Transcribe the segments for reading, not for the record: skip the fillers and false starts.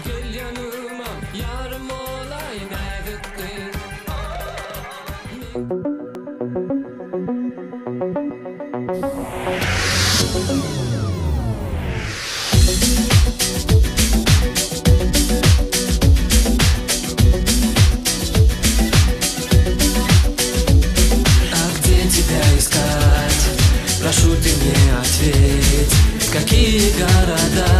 Gel yanıma yarım olay neredesin? Прошу, ты мне ответь, в какие города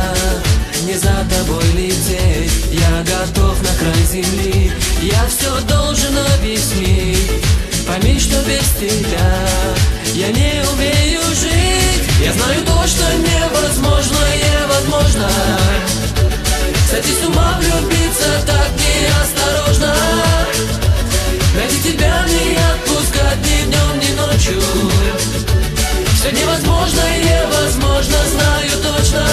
мне за тобой лететь? Я готов на край земли, я все должен объяснить. Пойми, что без тебя я не умею жить. Я знаю то, что невозможное возможно. Сойти с ума, влюбиться так неосторожно. Найти тебя не отпускать ни днем, ни ночью. Все невозможное возможно, знаю точно.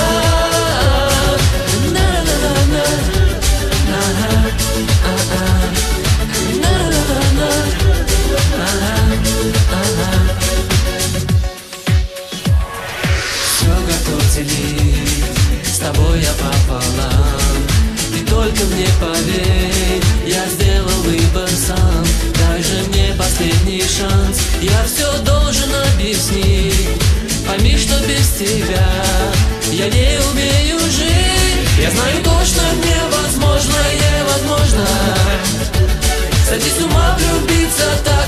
Все готов делить, с тобой я пополам. Ты только мне поверь, я сделал выбор сам. Дай же мне последний шанс, я все должен объяснить. Пойми, что без тебя я не умею жить. Я знаю то, что невозможное возможно. Сойти с ума, влюбиться так